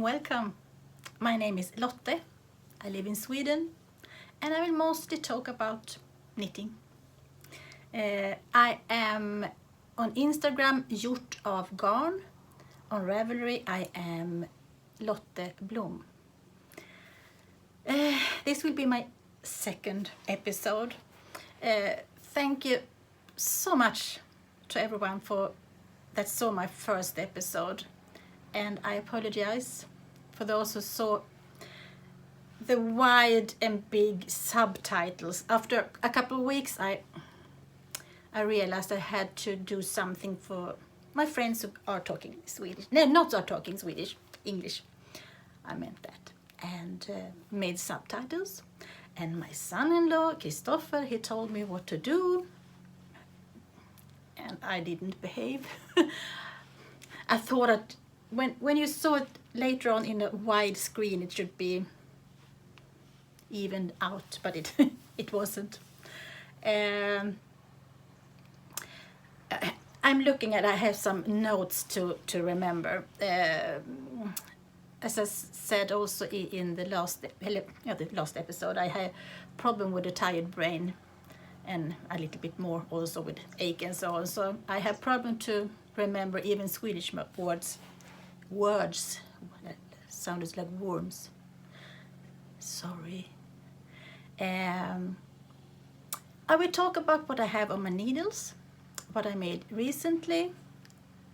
and welcome. My name is Lotte. I live in Sweden and I will mostly talk about knitting. I am on Instagram Gjort of garn. On Ravelry I am Lotte Blom. This will be my second episode. Thank you so much to everyone that saw my first episode, and I apologize for those who saw the wide and big subtitles. After a couple of weeks I realized I had to do something for my friends who are talking Swedish. No, not are talking Swedish, English. I meant that. And made subtitles. And my son-in-law, Christopher, he told me what to do. And I didn't behave. I thought that when you saw it later on in a wide screen, it should be evened out, but it wasn't. I'm looking at, I have some notes to remember. As I said also in the last episode, I had a problem with a tired brain and a little bit more also with ache and so on. So I have problem to remember even Swedish words. Words that sounded like worms. Sorry. I will talk about what I have on my needles, what I made recently.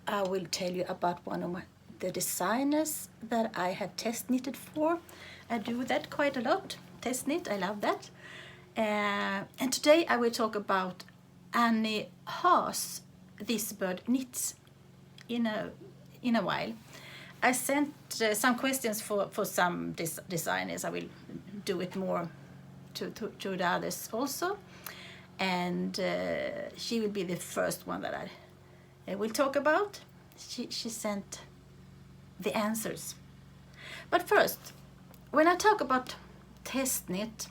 I will tell you about one of the designers that I have test knitted for. I do that quite a lot. Test knit, I love that. And today I will talk about Annie Haas, This Bird Knits in a while. I sent some questions for some designers. I will do it more to the others also. And she will be the first one that I will talk about. She sent the answers. But first, when I talk about test knit,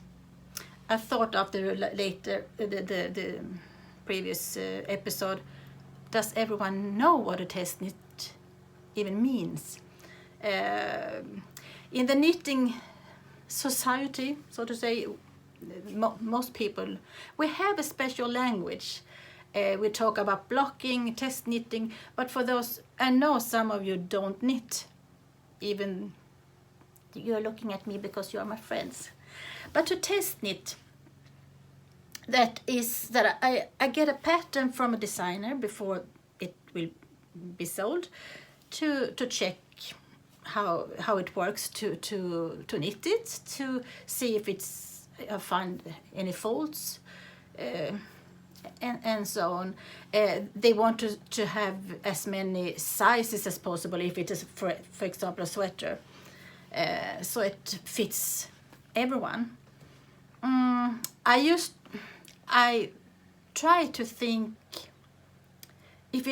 I thought after the previous episode, does everyone know what a test knit even means? In the knitting society, so to say, most people, we have a special language. We talk about blocking, test knitting, but for those, I know some of you don't knit, even you're looking at me because you are my friends. But to test knit, that is that I get a pattern from a designer before it will be sold to check how it works, to knit it, to see if I find any faults, and so on. They want to have as many sizes as possible if it is, for example, a sweater, so it fits everyone. I try to think if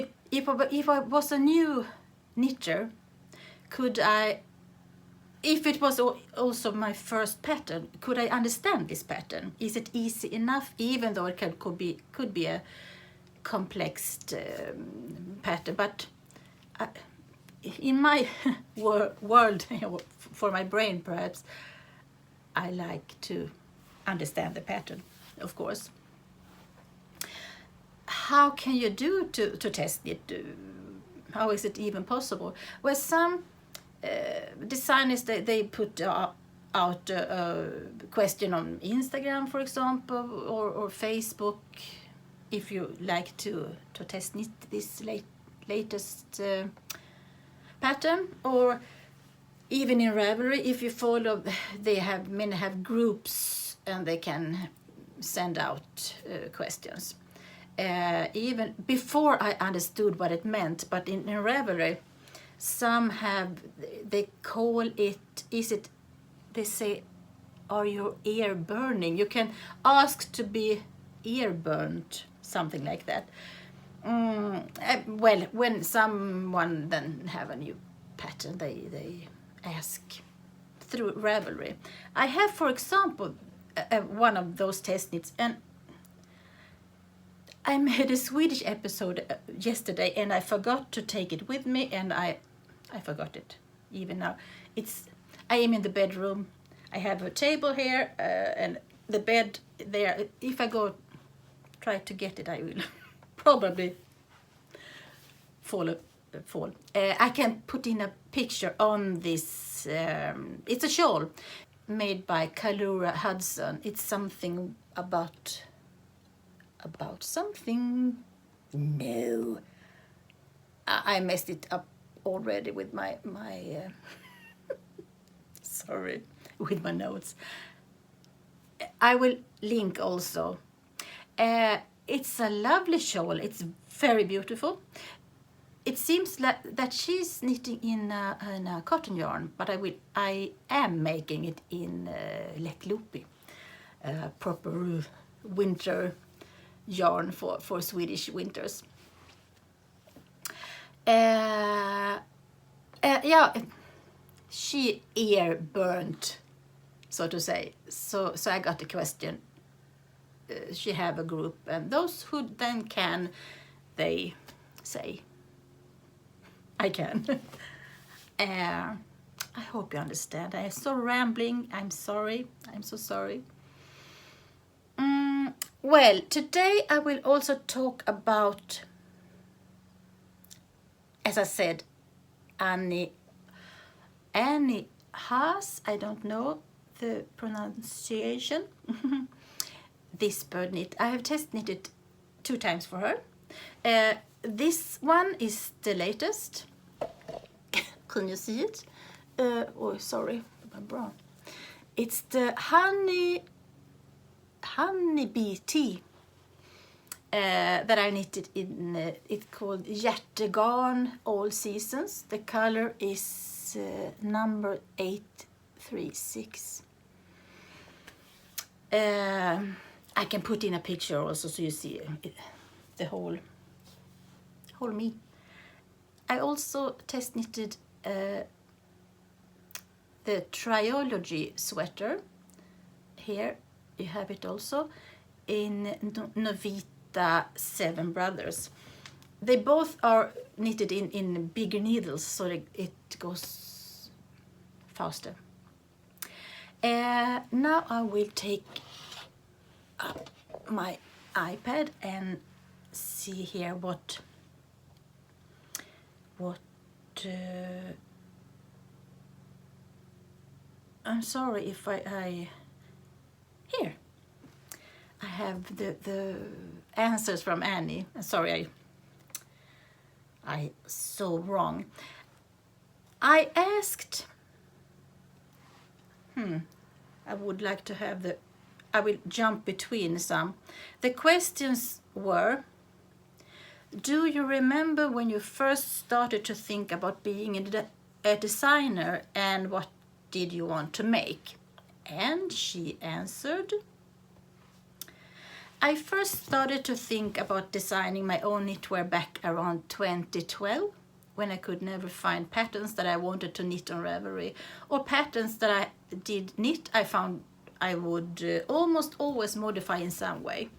I was a new knitter, could I, if it was also my first pattern, could I understand this pattern? Is it easy enough, even though it could be a complex pattern? But in my world, for my brain perhaps, I like to understand the pattern, of course. How can you do to test it? How is it even possible? Well, some designers, they put out a question on Instagram, for example, or Facebook, if you like to test knit this latest pattern, or even in Ravelry, if you follow, many have groups and they can send out questions. Even before I understood what it meant, but in Ravelry, some they call it, they say, are your ear burning? You can ask to be ear burnt, something like that. Well, when someone then have a new pattern, they ask through Ravelry. I have, for example, one of those test knits, and I made a Swedish episode yesterday and I forgot to take it with me, and I forgot it even now. I am in the bedroom. I have a table here and the bed there. If I go try to get it, I will probably fall. I can put in a picture on this. It's a shawl made by Kalura Hudson. It's something about something. No, I messed it up already with my sorry, with my notes. I will link also. It's a lovely shawl. It's very beautiful. It seems like that she's knitting in a cotton yarn, but I am making it in Lättlupi, proper winter yarn for Swedish winters. Yeah, she ear burnt, so to say. So I got the question. She have a group, and those who then can, they say, I can. I hope you understand. I am so rambling. I'm sorry. I'm so sorry. Well, today I will also talk about, as I said, Annie Haas. I don't know the pronunciation. This bird knit. I have test knitted 2 times for her. This one is the latest. Can you see it? Oh, sorry, my bra. It's the honeybee tea that I knitted in. It's called Gjort garn, all seasons. The color is number 836. I can put in a picture also so you see the whole me. I also test knitted the Triology sweater. Here you have it also in Novita 7 Brothers. They both are knitted in bigger needles, so it goes faster. Now I will take up my iPad and see here what I'm sorry if I here I have the answers from Annie. Sorry, I so wrong. I asked I would like to have I will jump between some. The questions were: do you remember when you first started to think about being a designer, and what did you want to make? And she answered, I first started to think about designing my own knitwear back around 2012, when I could never find patterns that I wanted to knit on Ravelry, or patterns that I did knit I found I would almost always modify in some way.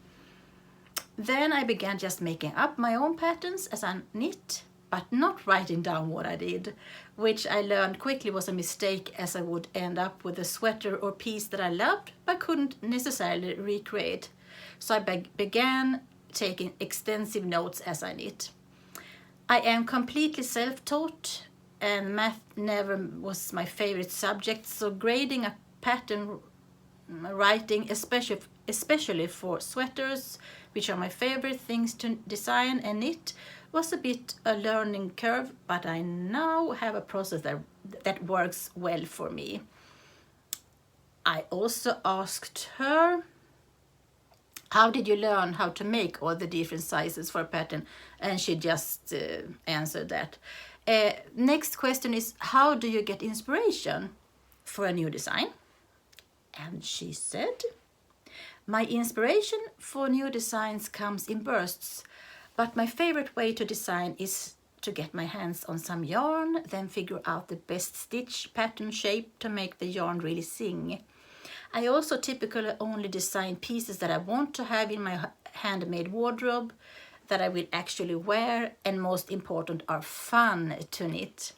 Then I began just making up my own patterns as I knit, but not writing down what I did, which I learned quickly was a mistake, as I would end up with a sweater or piece that I loved but couldn't necessarily recreate. So I began taking extensive notes as I knit. I am completely self-taught, and math never was my favorite subject, so grading a pattern writing, especially for sweaters, which are my favorite things to design and knit, was a bit a learning curve, but I now have a process that works well for me. I also asked her, how did you learn how to make all the different sizes for a pattern? And she just answered that. Next question is, how do you get inspiration for a new design? And she said, my inspiration for new designs comes in bursts, but my favorite way to design is to get my hands on some yarn, then figure out the best stitch pattern shape to make the yarn really sing. I also typically only design pieces that I want to have in my handmade wardrobe, that I will actually wear, and most important, are fun to knit.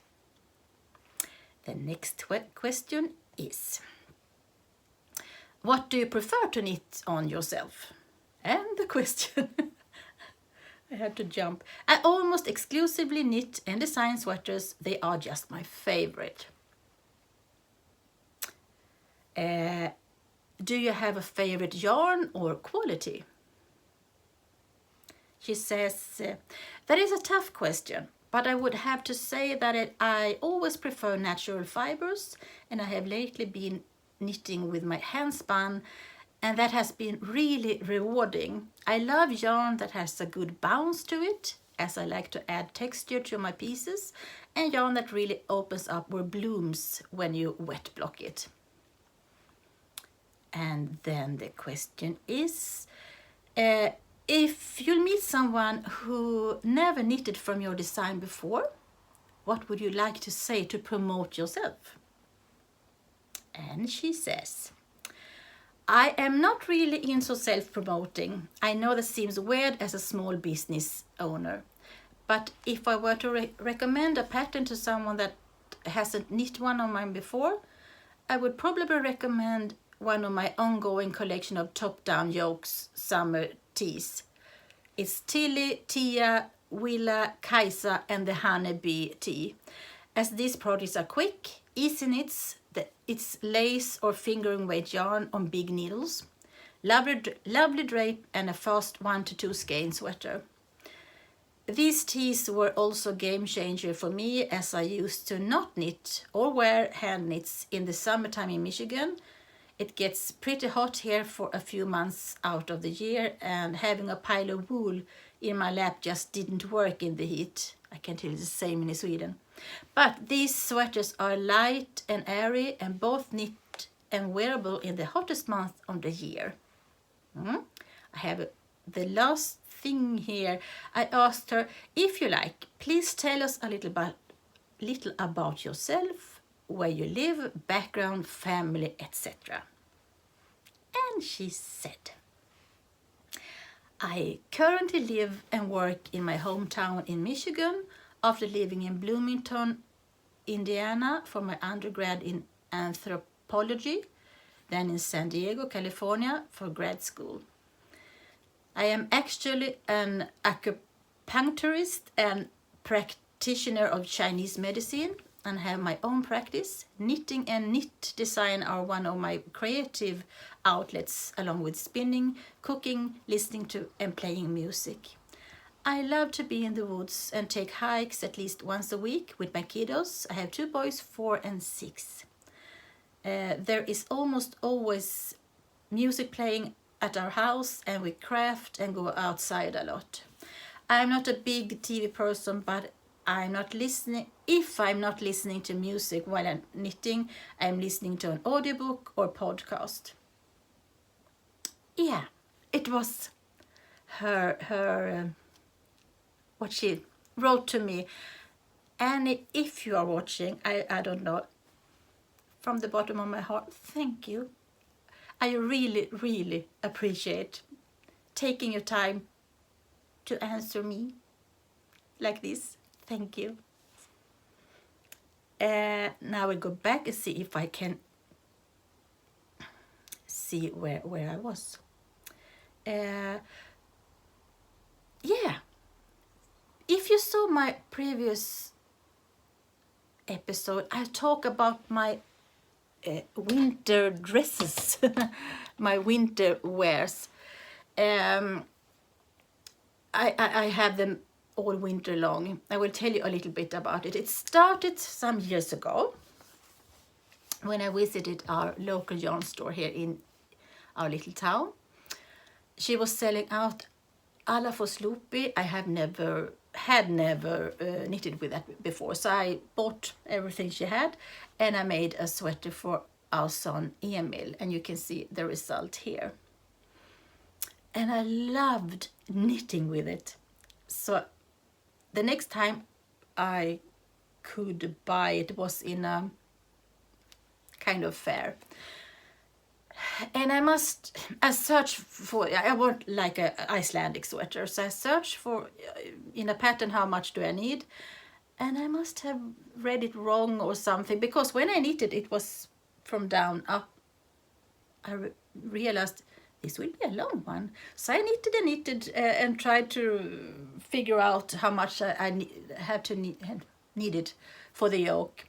The next question is, what do you prefer to knit on yourself? And the question, I had to jump. I almost exclusively knit and design sweaters. They are just my favorite. Do you have a favorite yarn or quality? She says, that is a tough question, but I would have to say that I always prefer natural fibers, and I have lately been knitting with my hand spun, and that has been really rewarding. I love yarn that has a good bounce to it, as I like to add texture to my pieces, and yarn that really opens up or blooms when you wet block it. And then the question is, if you'll meet someone who never knitted from your design before, what would you like to say to promote yourself? And she says, I am not really into self-promoting. I know that seems weird as a small business owner, but if I were to recommend a pattern to someone that hasn't knit one of mine before, I would probably recommend one of my ongoing collection of top-down yokes summer tees. It's Tilly, Tia, Willa, Kajsa and the Honeybee tee. As these projects are quick, easy knits, it's lace or fingering weight yarn on big needles, lovely drape and a fast 1 to 2 skein sweater. These tees were also game changer for me, as I used to not knit or wear hand knits in the summertime in Michigan. It gets pretty hot here for a few months out of the year, and having a pile of wool in my lap just didn't work in the heat. I can tell you the same in Sweden. But these sweaters are light and airy and both knit and wearable in the hottest month of the year. I have the last thing here. I asked her, if you like, please tell us a little about yourself, where you live, background, family, etc. And she said, I currently live and work in my hometown in Michigan after living in Bloomington, Indiana for my undergrad in anthropology, then in San Diego, California for grad school. I am actually an acupuncturist and practitioner of Chinese medicine and have my own practice. Knitting and knit design are one of my creative outlets, along with spinning, cooking, listening to and playing music. I love to be in the woods and take hikes at least once a week with my kiddos. I have 2 boys, 4 and 6. There is almost always music playing at our house, and we craft and go outside a lot. I'm not a big TV person, but if I'm not listening to music while I'm knitting, I'm listening to an audiobook or podcast. Yeah, it was her what she wrote to me. Annie, if you are watching, I don't know, from the bottom of my heart, thank you. I really, really appreciate taking your time to answer me like this. Thank you. Now we'll go back and see if I can see where I was. Yeah. If you saw my previous episode, I talk about my winter dresses, my winter wears. I have them all winter long. I will tell you a little bit about it. It started some years ago when I visited our local yarn store here in our little town. She was selling out alla for Sloopy. I had never knitted with that before, so I bought everything she had and I made a sweater for our son Emil, and you can see the result here. And I loved knitting with it. So the next time I could buy it was in a kind of fair. And I searched for, I want like a Icelandic sweater. So I searched for, in a pattern, how much do I need? And I must have read it wrong or something, because when I knitted it was from down up. I realized this will be a long one. So I knitted and knitted and tried to figure out how much I had to needed for the yoke.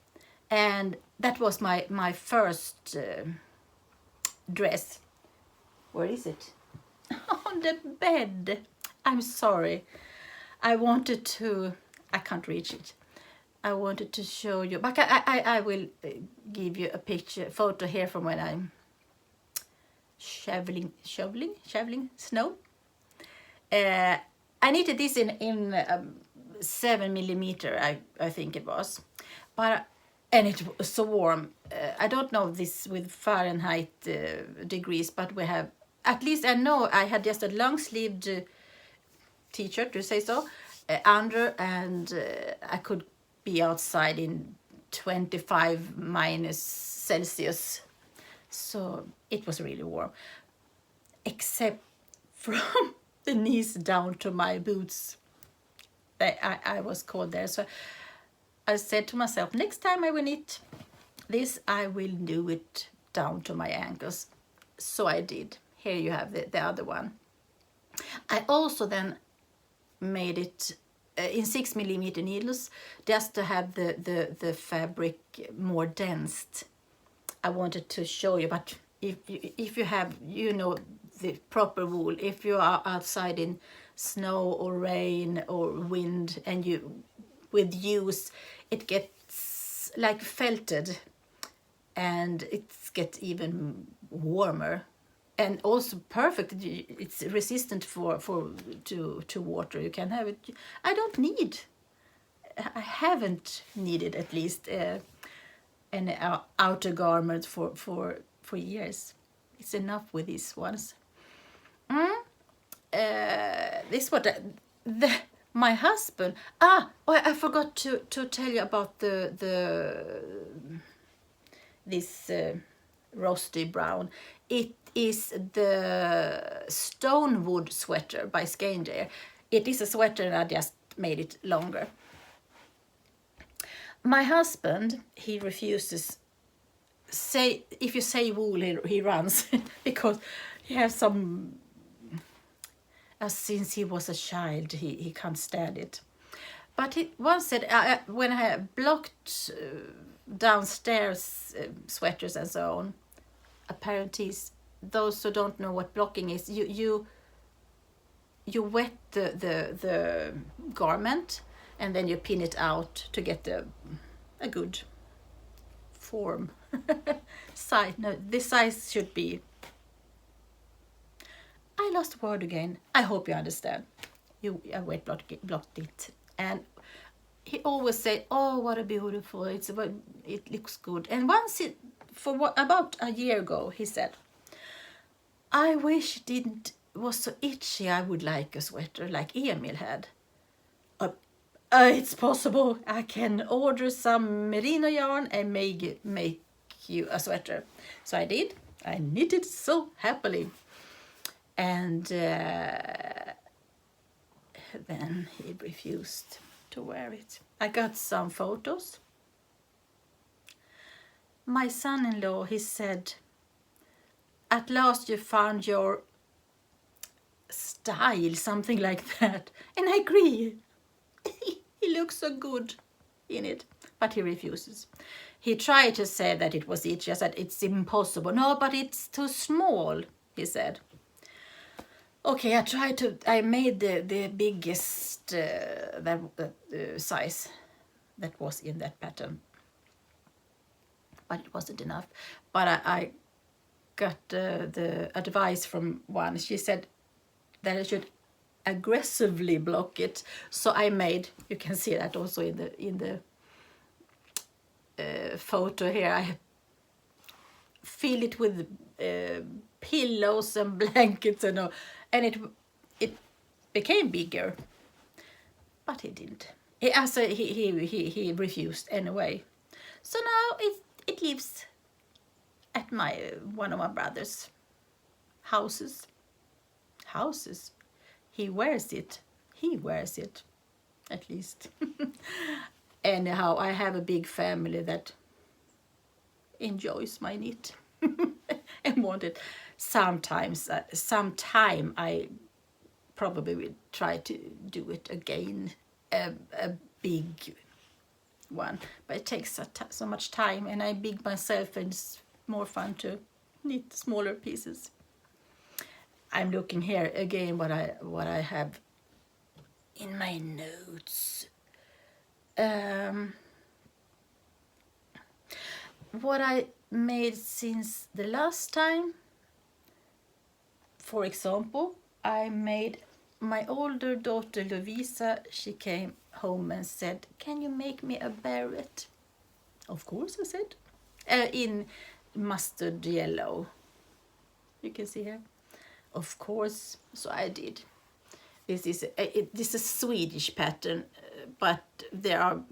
And that was my first dress. Where is it? On the bed. I'm sorry. I wanted to, I can't reach it. I wanted to show you, but I will give you a photo here from when I'm shoveling snow. I knitted this in 7mm, I think it was, but and it was so warm. I don't know this with Fahrenheit degrees, but we have, at least I know I had just a long-sleeved t-shirt, to say so, under, and I could be outside in 25 minus Celsius. So it was really warm, except from the knees down to my boots. I was cold there. So I said to myself, next time I will knit this, I will do it down to my ankles. So I did. Here you have the other one. I also then made it in 6mm needles, just to have the fabric more dense. I wanted to show you, but if you have, you know, the proper wool, if you are outside in snow or rain or wind and you with use, it gets like felted, and it gets even warmer, and also perfect. It's resistant to water. You can have it. I haven't needed at least an outer garment for years. It's enough with these ones. This what my husband. I forgot to tell you about this rusty brown. It is the Stonewood sweater by Skein. It is a sweater, and I just made it longer. My husband, he refuses. If you say wool, he runs because he has some. Since he was a child, he can't stand it. But he once said, when I blocked downstairs sweaters and so on, apparently those who don't know what blocking is, you wet the garment, and then you pin it out to get a good form. Size. No, this size should be. I lost word again. I hope you understand. I wet blocked it, and he always say, "Oh, what a beautiful! It looks good." And once about a year ago, he said, "I wish it was so itchy. I would like a sweater like Emil had." It's possible. I can order some merino yarn and make you a sweater. So I did. I knitted so happily. And then he refused to wear it. I got some photos. My son-in-law, he said, "At last you found your style," something like that. And I agree. He looks so good in it, but he refuses. He tried to say that it was itchy. I said, "It's impossible." "No, but it's too small," he said. Okay, I made the biggest size that was in that pattern, but it wasn't enough. But I got the advice from one. She said that I should aggressively block it. So I made, you can see that also in the photo here. I fill it with pillows and blankets and all, and it became bigger. But he didn't. He refused anyway. So now it lives at one of my brother's houses. He wears it. At least. anyhow, I have a big family that enjoys my knit and wanted sometimes sometime I probably will try to do it again, a big one, but it takes so much time, and I big myself, and it's more fun to knit smaller pieces. I'm looking here again what I have in my notes. What I made since the last time. For example, I made my older daughter Lovisa. She came home and said, "Can you make me a beret?" Of course, I said. In mustard yellow. You can see here. Of course, so I did. This is a Swedish pattern, but there are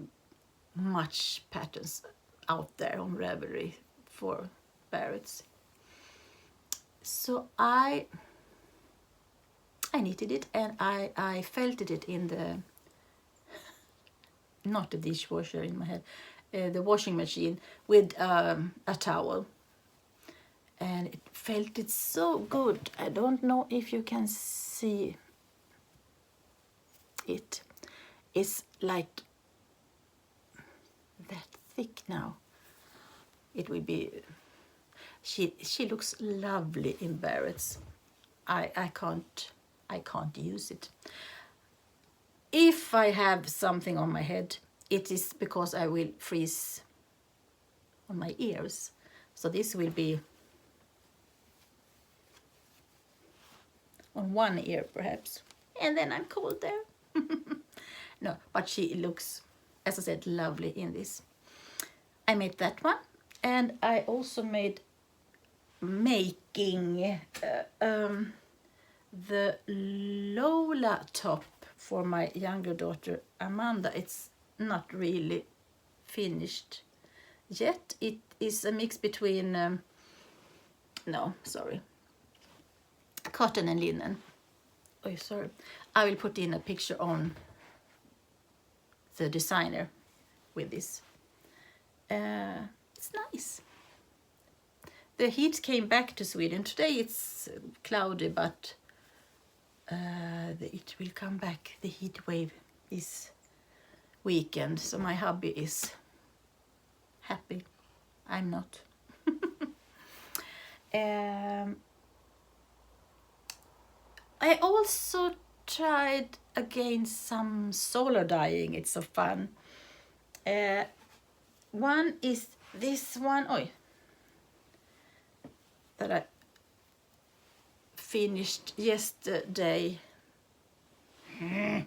much patterns out there on Ravelry for berets. So I knitted it, and I felted it in the, not the dishwasher in my head, the washing machine with a towel. And it felted so good. I don't know if you can see it. It's like that thick now. It will be, she looks lovely in berets. I can't use it. If I have something on my head, it is because I will freeze on my ears. So this will be on one ear perhaps, and then I'm cold there. No, but she looks, as I said, lovely in this. I made that one, and I also made making the Lola top for my younger daughter Amanda. It's not really finished yet. It is a mix between cotton and linen. Oh, sorry. I will put in a picture on the designer with this. It's nice. The heat came back to Sweden. Today it's cloudy, but it will come back. The heat wave this weekend, so my hubby is happy. I'm not. I also tried again some solar dyeing. It's so fun. One is this one, that I finished yesterday. The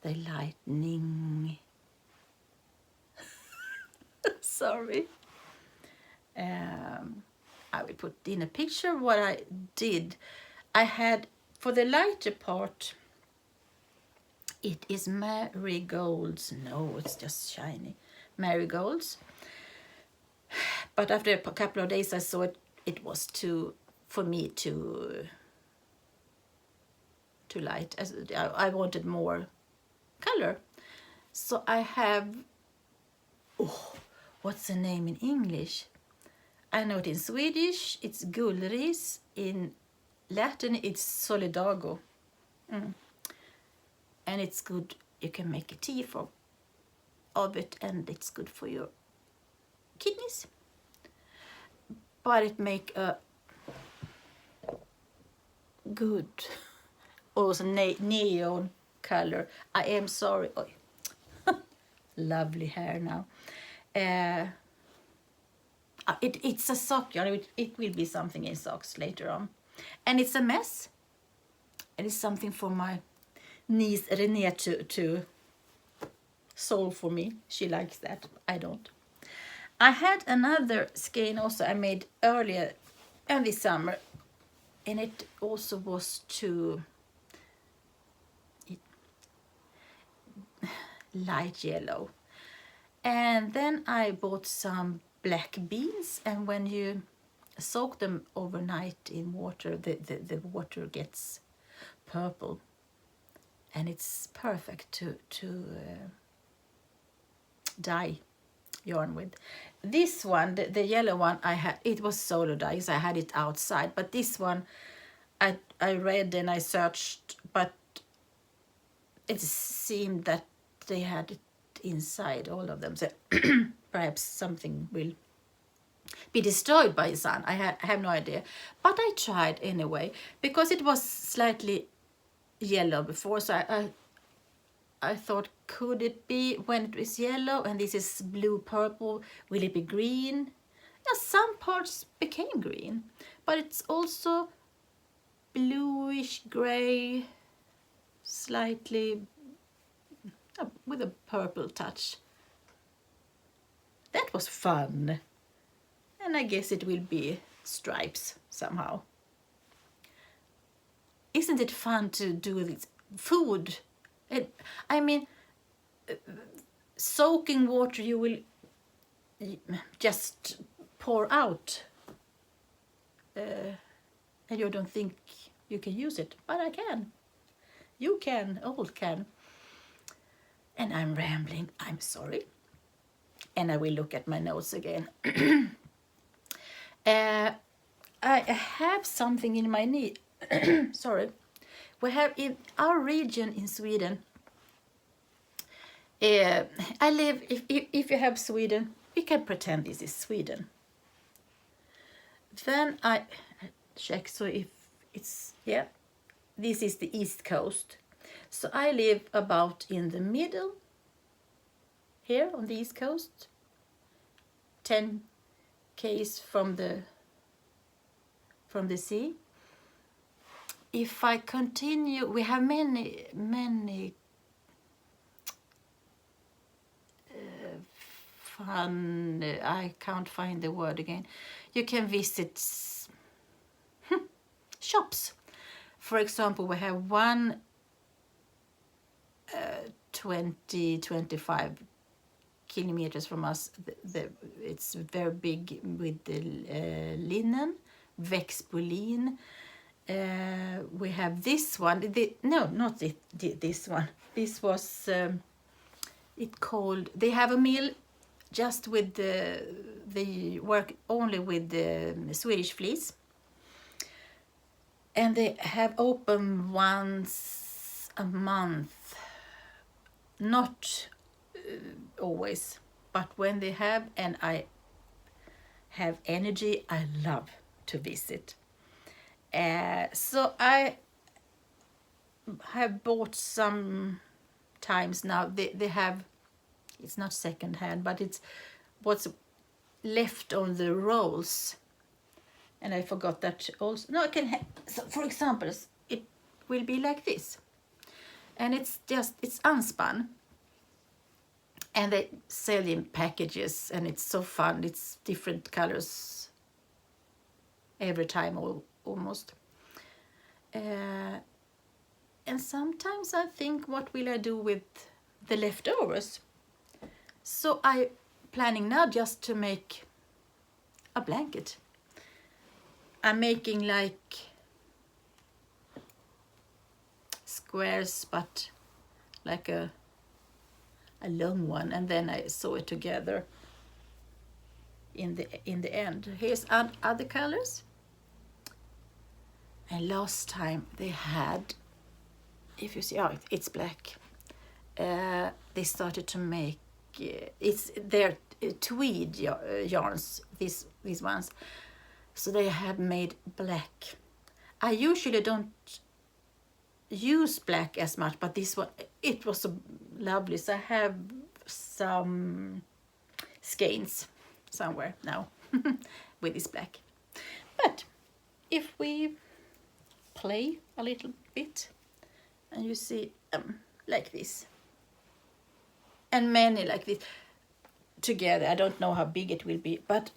lightning. Sorry. I will put in a picture what I did. I had, for the lighter part, it is marigolds. No, it's just shiny marigolds. But after a couple of days I saw it was too, for me, too light. I wanted more color. So I have, what's the name in English? I know it in Swedish, it's gullris. In Latin, it's solidago. And it's good, you can make a tea of it, and it's good for your kidneys. But it make a good, also neon color. I am sorry. Lovely hair now. It's a sock yarn. It will be something in socks later on. And it's a mess. And it's something for my niece Renée to solve for me. She likes that. I don't. I had another skein also I made earlier in this summer. And it also was light yellow. And then I bought some black beans, and when you soak them overnight in water, the water gets purple, and it's perfect to dye yarn with. This one, the yellow one, I had, it was solo dye, so I had it outside. But this one, I read and I searched, but it seemed that they had it inside, all of them. So perhaps something will be destroyed by the sun. I have no idea. But I tried anyway, because it was slightly yellow before, so I thought, could it be when it is yellow and this is blue purple, will it be green? Yeah, some parts became green, but it's also bluish gray, slightly with a purple touch. That was fun. And I guess it will be stripes somehow. Isn't it fun to do this food? I mean, soaking water you will just pour out, and you don't think you can use it, but I can. You can, all can. And I'm rambling, I'm sorry. And I will look at my notes again. I have something in my knee. Sorry. We have in our region in Sweden. I live, if you have Sweden, we can pretend this is Sweden. Then I check, so if it's, yeah, this is the East Coast. So I live about in the middle, here on the East Coast, 10 k's from the sea. If I continue, we have many fun, I can't find the word again. You can visit shops. For example, we have one 20-25 kilometers from us. It's very big with the linen, Växtbolin. We have this one. No, not this one. This was it called. They have a mill just with they work only with the Swedish fleece, and they have open once a month. Not always, but when they have, and I have energy, I love to visit. So I have bought some times now. They have, it's not second hand, but it's what's left on the rolls. And I forgot that also. No, I can have, so for example, it will be like this. And it's unspun. And they sell in packages, and it's so fun. It's different colors every time, almost. And sometimes I think, what will I do with the leftovers? So I'm planning now just to make a blanket. I'm making like squares, but like a long one, and then I sew it together in the end. Here's other colors. And last time they had, if you see, oh, it's black. They started to make it's their tweed yarns. These ones. So they have made black. I usually don't use black as much, but this one, it was so lovely. So I have some skeins somewhere now with this black. But if we play a little bit, and you see like this, and many like this together, I don't know how big it will be, but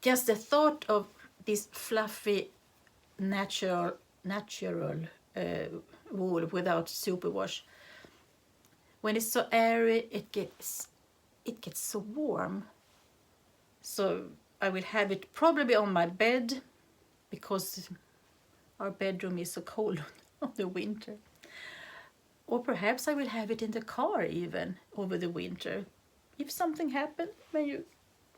just the thought of this fluffy natural wool without superwash. When it's so airy, it gets so warm. So I will have it probably on my bed, because our bedroom is so cold on the winter. Or perhaps I will have it in the car even over the winter. if something happens when you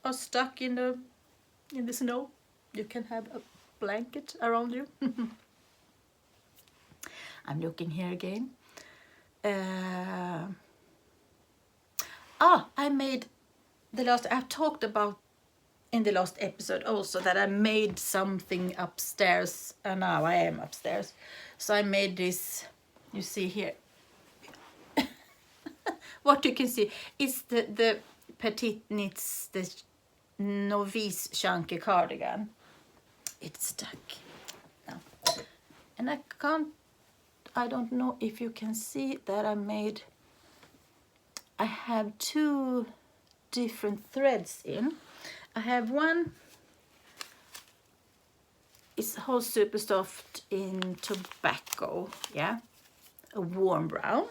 are stuck in the snow, you can have a blanket around you. I'm looking here again. I made I've talked about in the last episode also that I made something upstairs, and now I am upstairs. So I made this, you see here. What you can see is the Petite Knits, the novice chunky cardigan. It's stuck now. And I don't know if you can see that I have two different threads in. I have one, it's whole super soft in tobacco, yeah, a warm brown.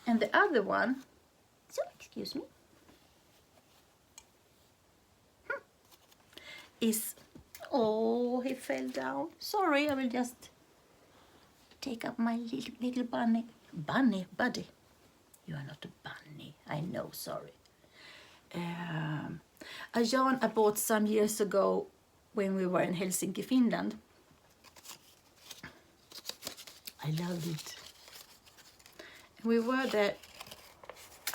And the other one, so excuse me, is, oh, he fell down. Sorry, I will just take up my little bunny buddy. You are not a bunny, I know, sorry. A yarn I bought some years ago when we were in Helsinki, Finland. I loved it. We were there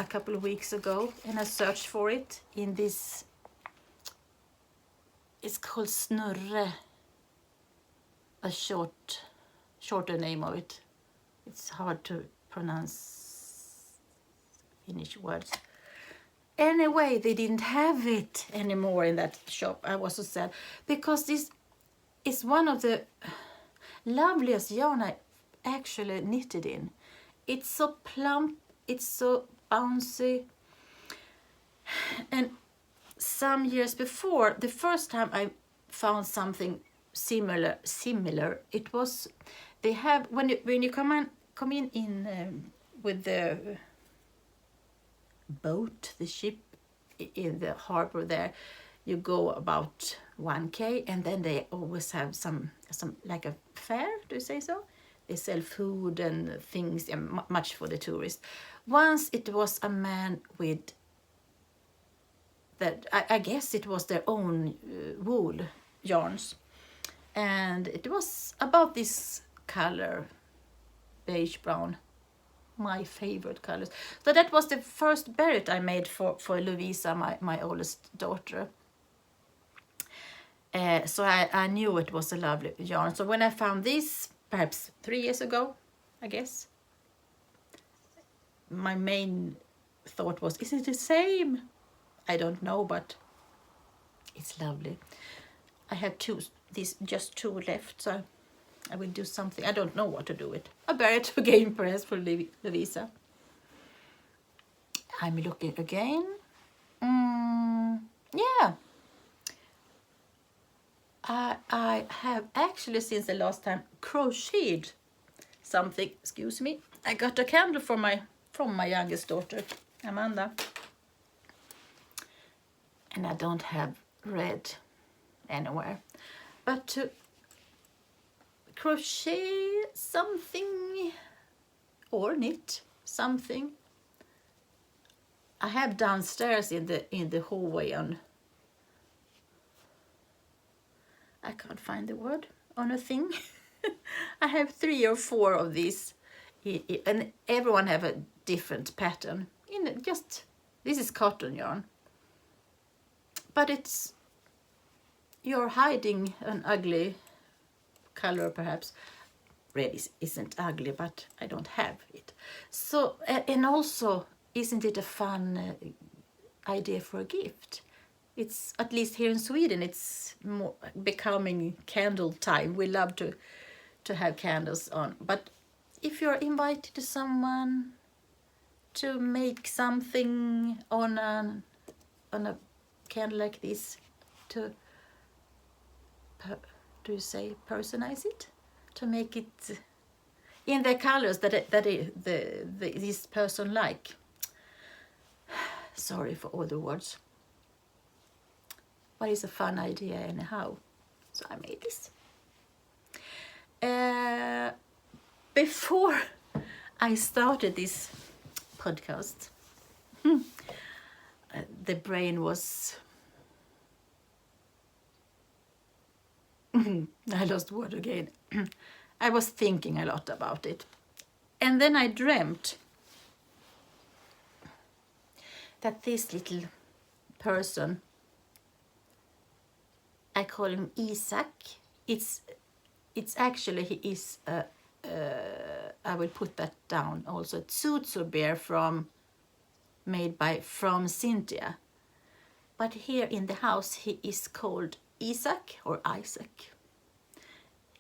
a couple of weeks ago and I searched for it in this, it's called Snurre, a shorter name of it. It's hard to pronounce Finnish words. Anyway, they didn't have it anymore in that shop. I was so sad because this is one of the loveliest yarn I actually knitted in. It's so plump, it's so bouncy. And some years before, the first time I found something similar, it was, they have, when you come in with the boat, the ship in the harbor there, you go about 1K, and then they always have some like a fair, do you say so? They sell food and things, and much for the tourists. Once it was a man with that, I guess it was their own wool yarns, and it was about this color, beige brown, my favorite colors. So that was the first beret I made for Lovisa, my oldest daughter. So I knew it was a lovely yarn. So when I found this, perhaps 3 years ago, I guess, my main thought was, is it the same? I don't know, but it's lovely. I have just two left, so I will do something. I don't know what to do with. A beret again, perhaps, for Lovisa. I'm looking again. Yeah. I have actually, since the last time, crocheted something. Excuse me. I got a candle from my youngest daughter, Amanda. And I don't have red anywhere. But to crochet something or knit something, I have downstairs in the hallway on, I can't find the word, on a thing. I have 3 or 4 of these, and everyone have a different pattern. This is cotton yarn, but you're hiding an ugly color perhaps. Red isn't ugly, but I don't have it. So, and also, isn't it a fun idea for a gift? It's, at least here in Sweden, it's more becoming candle time. We love to have candles on. But if you're invited to someone to make something on a candle like this, to do you say personalize it, to make it in the colors that this person like. Sorry for all the words. But it's a fun idea anyhow. So I made this. Before I started this podcast, the brain was... I lost word again. I was thinking a lot about it. And then I dreamt that this little person, I call him Isaac. It's actually, he is I will put that down also, a Tsutsu bear made from Cynthia. But here in the house he is called Isaac or Isaac.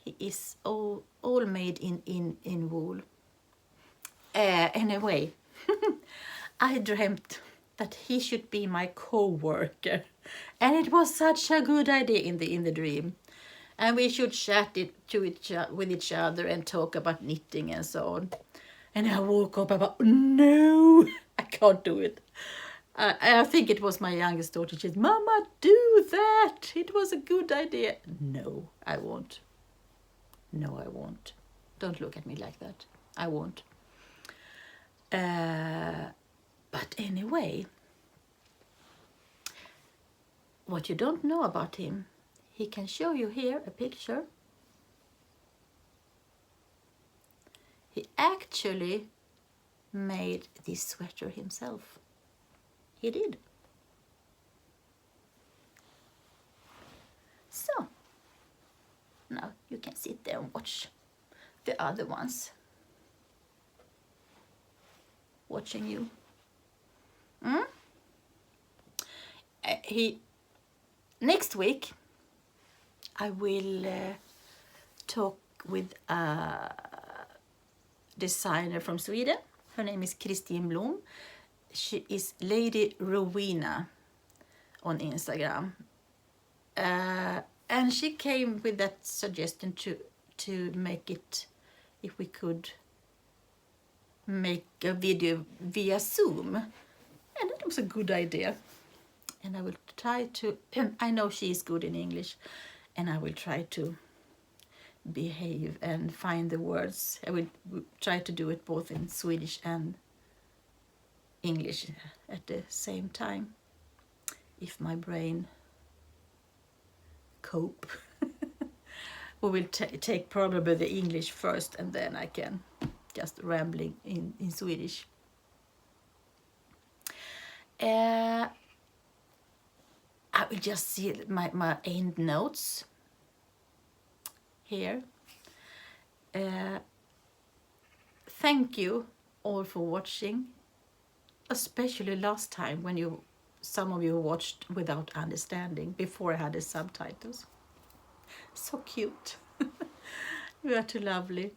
He is all made in wool. Anyway, I dreamt that he should be my co-worker, and it was such a good idea in the dream, and we should chat with each other and talk about knitting and so on. And I woke up about, no, I can't do it. I think it was my youngest daughter. She said, Mama, do that. It was a good idea. No, I won't. No, I won't. Don't look at me like that. I won't. But anyway, what you don't know about him, he can show you here a picture. He actually made this sweater himself. He did. So, now you can sit there and watch the other ones watching you. Next week I will talk with a designer from Sweden. Her name is Christine Blom. She is Lady Rowena on Instagram. And she came with that suggestion to make it, if we could make a video via Zoom. And that was a good idea. And I will try to, I know she is good in English, and I will try to behave and find the words. I will try to do it both in Swedish and English at the same time, if my brain cope. We will take probably the English first, and then I can just rambling in Swedish. I will just see my end notes here. Thank you all for watching, especially last time when some of you watched without understanding before I had the subtitles. So cute. You are too lovely.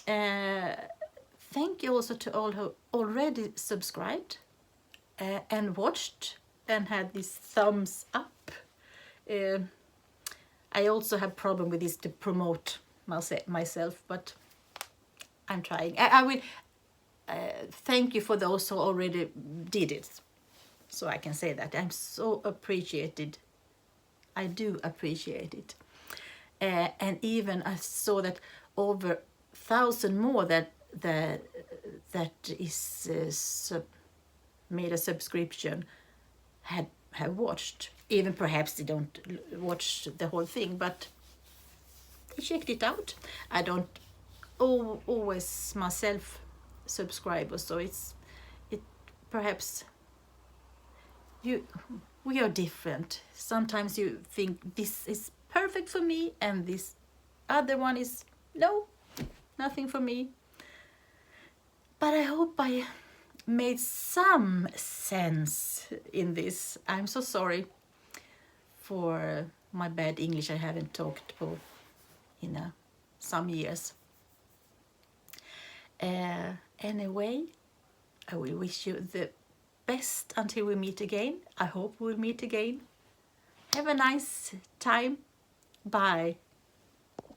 Thank you also to all who already subscribed and watched and had this thumbs up. I also have problem with this to promote myself, but I'm trying. I will thank you for those who already did it, so I can say that I'm so appreciated. I do appreciate it. And even I saw that over 1,000 more that is made a subscription have watched. Even perhaps they don't watch the whole thing, but they checked it out. I don't always myself subscribe, so it perhaps we are different. Sometimes you think this is perfect for me, and this other one is no, nothing for me. But I hope I made some sense in this. I'm so sorry for my bad English. I haven't talked for some years. Anyway, I will wish you the best until we meet again. I hope we'll meet again. Have a nice time. Bye.